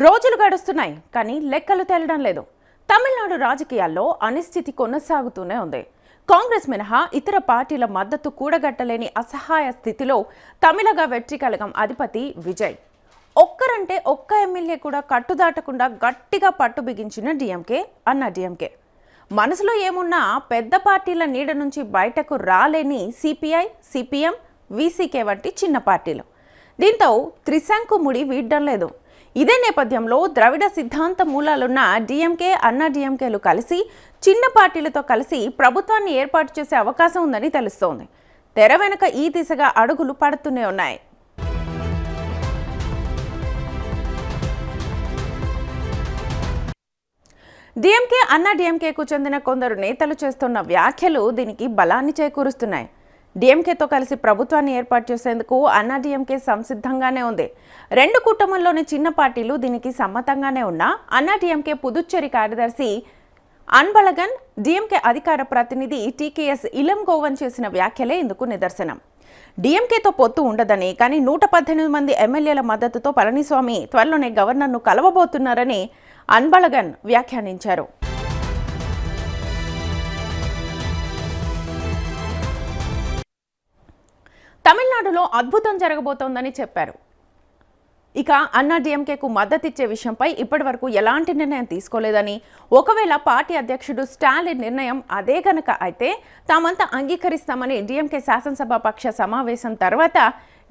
రోజులు గడుస్తున్నాయి కానీ లెక్కలు తేలడం లేదు. తమిళనాడు రాజకీయాల్లో అనిశ్చితి కొనసాగుతూనే ఉంది. కాంగ్రెస్ మినహా ఇతర పార్టీల మద్దతు కూడగట్టలేని అసహాయ స్థితిలో తమిళగ వెట్రి కళగం అధిపతి విజయ్. ఒక్కరంటే ఒక్క ఎమ్మెల్యే కూడా కట్టుదాటకుండా గట్టిగా పట్టు బిగించిన డిఎంకే. మనసులో ఏమున్నా పెద్ద పార్టీల నీడ నుంచి బయటకు రాలేని సిపిఐ, సిపిఎం, విసికే వంటి చిన్న పార్టీలు. దీంతో త్రిశంకు ముడి వీడ్డం లేదు. ఇదే నేపథ్యంలో ద్రవిడ సిద్ధాంత మూలాలున్న డిఎంకే, అన్నా డిఎంకేలు కలిసి చిన్న పార్టీలతో కలిసి ప్రభుత్వాన్ని ఏర్పాటు చేసే అవకాశం ఉందని తెలుస్తోంది. తెర వెనుక ఈ దిశగా అడుగులు పడుతూనే ఉన్నాయి. డిఎంకే, అన్నా డిఎంకేకు చెందిన కొందరు నేతలు చేస్తున్న వ్యాఖ్యలు దీనికి బలాన్ని చేకూరుస్తున్నాయి. డిఎంకేతో కలిసి ప్రభుత్వాన్ని ఏర్పాటు చేసేందుకు అన్నా డిఎంకే సంసిద్ధంగానే ఉంది. రెండు కూటముల్లోని చిన్న పార్టీలు దీనికి సమ్మతంగానే ఉన్నా అన్నా డిఎంకే పుదుచ్చేరి కార్యదర్శి అన్బళగన్, డిఎంకే అధికార ప్రతినిధి టీకేఎస్ ఇలంగోవన్ చేసిన వ్యాఖ్యలే ఇందుకు నిదర్శనం. డిఎంకేతో పొత్తు ఉండదని, కానీ 118 మంది ఎమ్మెల్యేల మద్దతుతో పళనిస్వామి త్వరలోనే గవర్నర్ను కలవబోతున్నారని అన్బళగన్ వ్యాఖ్యానించారు. తమిళనాడులో అద్భుతం జరగబోతోందని చెప్పారు. ఇక అన్నా డిఎంకేకు మద్దతిచ్చే విషయంపై ఇప్పటివరకు ఎలాంటి నిర్ణయం తీసుకోలేదని, ఒకవేళ పార్టీ అధ్యక్షుడు స్టాలిన్ నిర్ణయం అదే గనక అయితే తామంతా అంగీకరిస్తామని డిఎంకే శాసనసభ పక్ష సమావేశం తర్వాత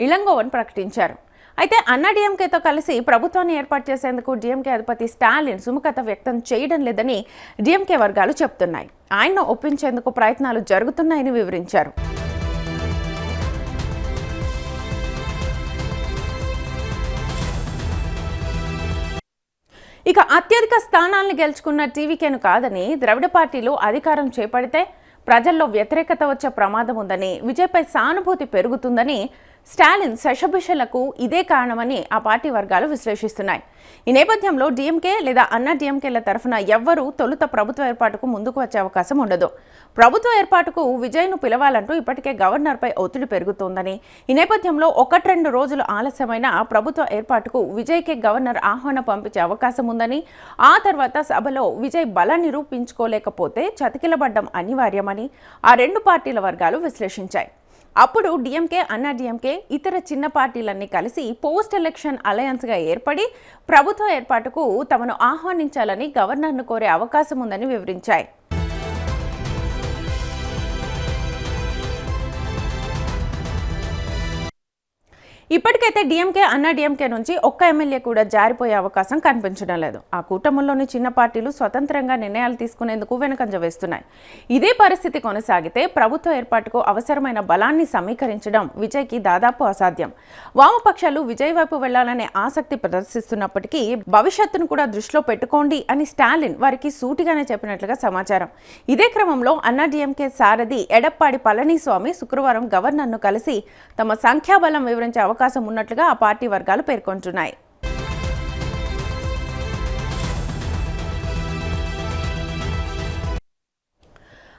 ఇలంగోవన్ ప్రకటించారు. అయితే అన్నా డిఎంకేతో కలిసి ప్రభుత్వాన్ని ఏర్పాటు చేసేందుకు డిఎంకే అధిపతి స్టాలిన్ సుముఖత వ్యక్తం చేయడం లేదని డిఎంకే వర్గాలు చెబుతున్నాయి. ఆయన్ను ఒప్పించేందుకు ప్రయత్నాలు జరుగుతున్నాయని వివరించారు. ఇక అత్యధిక స్థానాలను గెలుచుకున్న టీవీకేను కాదని, ద్రవిడ పార్టీలు అధికారం చేపడితే ప్రజల్లో వ్యతిరేకత వచ్చే ప్రమాదం ఉందని, విజయ్పై సానుభూతి పెరుగుతుందని, స్టాలిన్ శషభిషలకు ఇదే కారణమని ఆ పార్టీ వర్గాలు విశ్లేషిస్తున్నాయి. ఈ నేపథ్యంలో డిఎంకే లేదా అన్నా డిఎంకేల తరఫున ఎవ్వరూ తొలుత ప్రభుత్వ ఏర్పాటుకు ముందుకు వచ్చే అవకాశం ఉండదు. ప్రభుత్వ ఏర్పాటుకు విజయ్ను పిలవాలంటూ ఇప్పటికే గవర్నర్పై ఒత్తిడి పెరుగుతోందని, ఈ నేపథ్యంలో 1-2 రోజులు ఆలస్యమైన ప్రభుత్వ ఏర్పాటుకు విజయ్కే గవర్నర్ ఆహ్వానం పంపించే అవకాశం ఉందని, ఆ తర్వాత సభలో విజయ్ బలం నిరూపించుకోలేకపోతే చతికిలబడ్డం అనివార్యమని ఆ రెండు పార్టీల వర్గాలు విశ్లేషించాయి. అప్పుడు డిఎంకే, అన్నా డిఎంకే ఇతర చిన్న పార్టీలన్నీ కలిసి పోస్ట్ ఎలక్షన్ అలయన్స్గా ఏర్పడి ప్రభుత్వ ఏర్పాటుకు తమను ఆహ్వానించాలని గవర్నర్ను కోరే అవకాశం ఉందని వివరించాయి. ఇప్పటికైతే డిఎంకే, అన్నా డిఎంకే నుంచి ఒక్క ఎమ్మెల్యే కూడా జారిపోయే అవకాశం కనిపించడం లేదు. ఆ కూటముల్లోని చిన్న పార్టీలు స్వతంత్రంగా నిర్ణయాలు తీసుకునేందుకు వెనుకంజ వేస్తున్నాయి. ఇదే పరిస్థితి కొనసాగితే ప్రభుత్వ ఏర్పాటుకు అవసరమైన బలాన్ని సమీకరించడం విజయ్కి దాదాపు అసాధ్యం. వామపక్షాలు విజయ్ వైపు వెళ్లాలనే ఆసక్తి ప్రదర్శిస్తున్నప్పటికీ భవిష్యత్తును కూడా దృష్టిలో పెట్టుకోండి అని స్టాలిన్ వారికి సూటిగానే చెప్పినట్లుగా సమాచారం. ఇదే క్రమంలో అన్నా డిఎంకే సారథి ఎడప్పాడి పళనిస్వామి శుక్రవారం గవర్నర్ను కలిసి తమ సంఖ్యాబలం వివరించే అవకాశం ఉన్నట్లుగా ఆ పార్టీ వర్గాలు పేర్కొంటున్నాయి.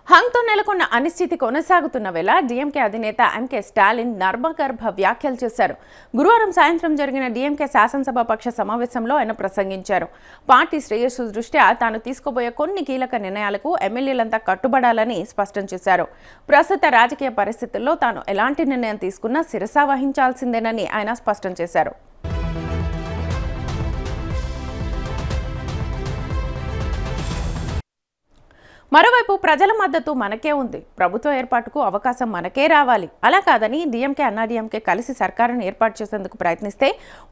హంగ్తో నెలకొన్న అనిశ్చితి కొనసాగుతున్న వేళ డిఎంకే అధినేత ఎంకే స్టాలిన్ నర్మగర్భ వ్యాఖ్యలు చేశారు. గురువారం సాయంత్రం జరిగిన డిఎంకే శాసనసభ పక్ష సమావేశంలో ఆయన ప్రసంగించారు. పార్టీ శ్రేయస్సు దృష్ట్యా తాను తీసుకోబోయే కొన్ని కీలక నిర్ణయాలకు ఎమ్మెల్యేలంతా కట్టుబడాలని స్పష్టం చేశారు. ప్రస్తుత రాజకీయ పరిస్థితుల్లో తాను ఎలాంటి నిర్ణయం తీసుకున్నా శిరసా వహించాల్సిందేనని ఆయన స్పష్టం చేశారు. మరోవైపు ప్రజల మద్దతు మనకే ఉంది, ప్రభుత్వ ఏర్పాటుకు అవకాశం మనకే రావాలి, అలా కాదని డిఎంకే, అన్నా డిఎంకే కలిసి సర్కారును ఏర్పాటు చేసేందుకు ప్రయత్నిస్తే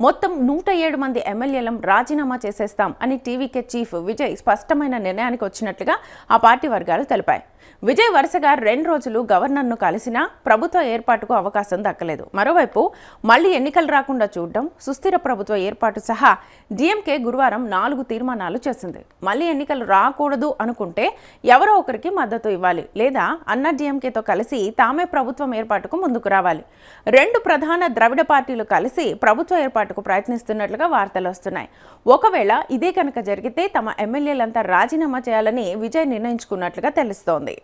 మొత్తం 107 మంది ఎమ్మెల్యేలం రాజీనామా చేసేస్తాం అని టీవీకే చీఫ్ విజయ్ స్పష్టమైన నిర్ణయానికి వచ్చినట్లుగా ఆ పార్టీ వర్గాలు తెలిపాయి. విజయ్ వరుసగా 2 రోజులు గవర్నర్ను కలిసినా ప్రభుత్వ ఏర్పాటుకు అవకాశం దక్కలేదు. మరోవైపు మళ్లీ ఎన్నికలు రాకుండా చూడడం, సుస్థిర ప్రభుత్వ ఏర్పాటు సహా డిఎంకే గురువారం 4 తీర్మానాలు చేసింది. మళ్లీ ఎన్నికలు రాకూడదు అనుకుంటే ఎవరో ఒకరికి మద్దతు ఇవ్వాలి, లేదా అన్నా డిఎంకేతో కలిసి తామే ప్రభుత్వం ఏర్పాటుకు ముందుకు రావాలి. 2 ప్రధాన ద్రవిడ పార్టీలు కలిసి ప్రభుత్వ ఏర్పాటుకు ప్రయత్నిస్తున్నట్లుగా వార్తలు వస్తున్నాయి. ఒకవేళ ఇదే కనుక జరిగితే తమ ఎమ్మెల్యేలంతా రాజీనామా చేయాలని విజయ్ నిర్ణయించుకున్నట్లుగా తెలుస్తోంది.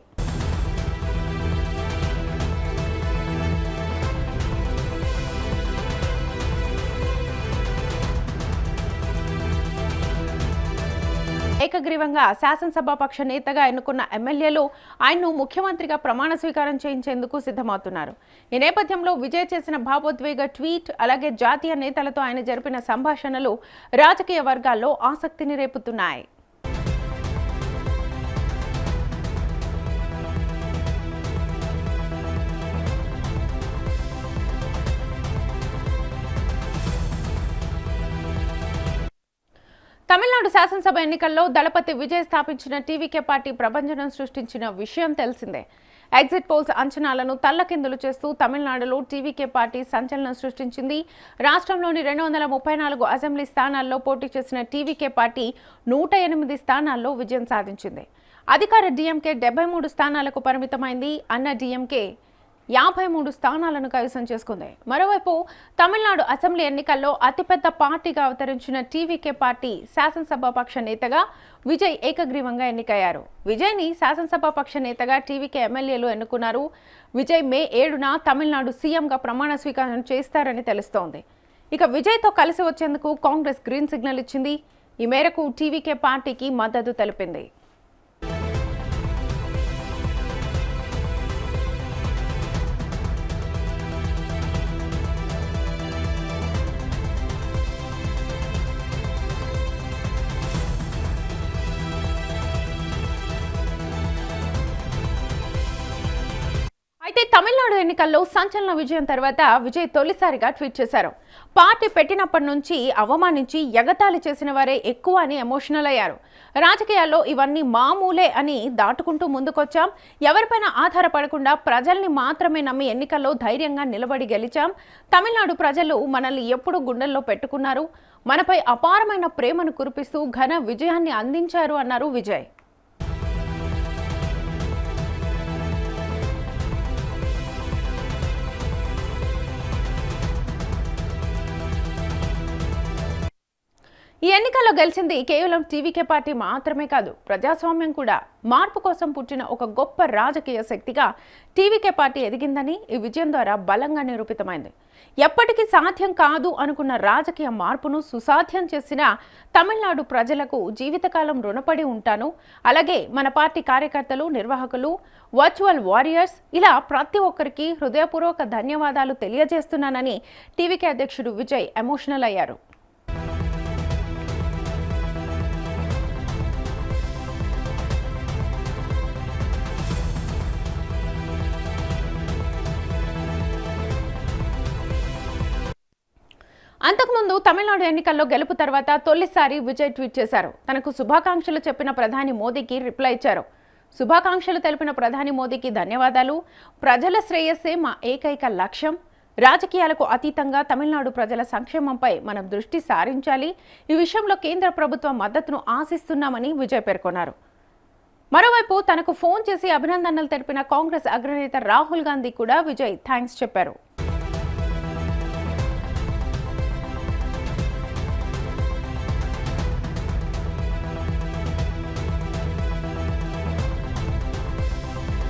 ఏకగ్రీవంగా శాసనసభాపక్ష నేతగా ఎన్నుకున్న ఎమ్మెల్యేలు ఆయన్ను ముఖ్యమంత్రిగా ప్రమాణ స్వీకారం చేయించేందుకు సిద్ధమవుతున్నారు. ఈ నేపథ్యంలో విజయ్ చేసిన భావోద్వేగ ట్వీట్, అలాగే జాతీయ నేతలతో ఆయన జరిపిన సంభాషణలు రాజకీయ వర్గాల్లో ఆసక్తిని రేపుతున్నాయి. తమిళనాడు శాసనసభ ఎన్నికల్లో దళపతి విజయ్ స్థాపించిన టీవీకే పార్టీ ప్రభంజనం సృష్టించిన విషయం తెలిసిందే. ఎగ్జిట్ పోల్స్ అంచనాలను తల్లకిందులు చేస్తూ తమిళనాడులో టీవీకే పార్టీ సంచలనం సృష్టించింది. రాష్ట్రంలోని 234 అసెంబ్లీ స్థానాల్లో పోటీ చేసిన టీవీకే పార్టీ 108 స్థానాల్లో విజయం సాధించింది. అధికార డీఎంకే 73 స్థానాలకు పరిమితమైంది. అన్న డీఎంకే 53 స్థానాలను కైవసం చేసుకుంది. మరోవైపు తమిళనాడు అసెంబ్లీ ఎన్నికల్లో అతిపెద్ద పార్టీగా అవతరించిన టీవీకే పార్టీ శాసనసభాపక్ష నేతగా విజయ్ ఏకగ్రీవంగా ఎన్నికయ్యారు. విజయ్ని శాసనసభాపక్ష నేతగా టీవీకే ఎమ్మెల్యేలు ఎన్నుకున్నారు. విజయ్ మే 7న తమిళనాడు సీఎంగా ప్రమాణ స్వీకారం చేస్తారని తెలుస్తోంది. ఇక విజయ్తో కలిసి వచ్చేందుకు కాంగ్రెస్ గ్రీన్ సిగ్నల్ ఇచ్చింది. ఈ మేరకు టీవీకే పార్టీకి మద్దతు తెలిపింది. అయితే తమిళనాడు ఎన్నికల్లో సంచలన విజయం తర్వాత విజయ్ తొలిసారిగా ట్వీట్ చేశారు. పార్టీ పెట్టినప్పటి నుంచి అవమానించి ఎగతాళి చేసిన వారే ఎక్కువ అని ఎమోషనల్ అయ్యారు. రాజకీయాల్లో ఇవన్నీ మామూలే అని దాటుకుంటూ ముందుకొచ్చాం. ఎవరిపైన ఆధారపడకుండా ప్రజల్ని మాత్రమే నమ్మి ఎన్నికల్లో ధైర్యంగా నిలబడి గెలిచాం. తమిళనాడు ప్రజలు మనల్ని ఎప్పుడూ గుండెల్లో పెట్టుకున్నారు. మనపై అపారమైన ప్రేమను కురిపిస్తూ ఘన విజయాన్ని అందించారు అన్నారు విజయ్. ఈ ఎన్నికల్లో గెలిచింది కేవలం టీవీకే పార్టీ మాత్రమే కాదు, ప్రజాస్వామ్యం కూడా. మార్పు కోసం పుట్టిన ఒక గొప్ప రాజకీయ శక్తిగా టీవీకే పార్టీ ఎదిగిందని ఈ విజయం ద్వారా బలంగా నిరూపితమైంది. ఎప్పటికీ సాధ్యం కాదు అనుకున్న రాజకీయ మార్పును సుసాధ్యం చేసిన తమిళనాడు ప్రజలకు జీవితకాలం రుణపడి ఉంటాను. అలాగే మన పార్టీ కార్యకర్తలు, నిర్వాహకులు, వర్చువల్ వారియర్స్, ఇలా ప్రతి ఒక్కరికి హృదయపూర్వక ధన్యవాదాలు తెలియజేస్తున్నానని టీవీకే అధ్యక్షుడు విజయ్ ఎమోషనల్ అయ్యారు. అంతకుముందు తమిళనాడు ఎన్నికల్లో గెలుపు తర్వాత తొలిసారి విజయ్ ట్వీట్ చేశారు. తనకు శుభాకాంక్షలు చెప్పిన ప్రధాని మోదీకి రిప్లై ఇచ్చారు. శుభాకాంక్షలు తెలిపిన ప్రధాని మోదీకి ధన్యవాదాలు. ప్రజల శ్రేయస్సే మా ఏకైక లక్ష్యం. రాజకీయాలకు అతీతంగా తమిళనాడు ప్రజల సంక్షేమంపై మనం దృష్టి సారించాలి. ఈ విషయంలో కేంద్ర ప్రభుత్వ మద్దతును ఆశిస్తున్నామని విజయ్ పేర్కొన్నారు. మరోవైపు తనకు ఫోన్ చేసి అభినందనలు తెలిపిన కాంగ్రెస్ అగ్రనేత రాహుల్ గాంధీ కూడా విజయ్ థ్యాంక్స్ చెప్పారు.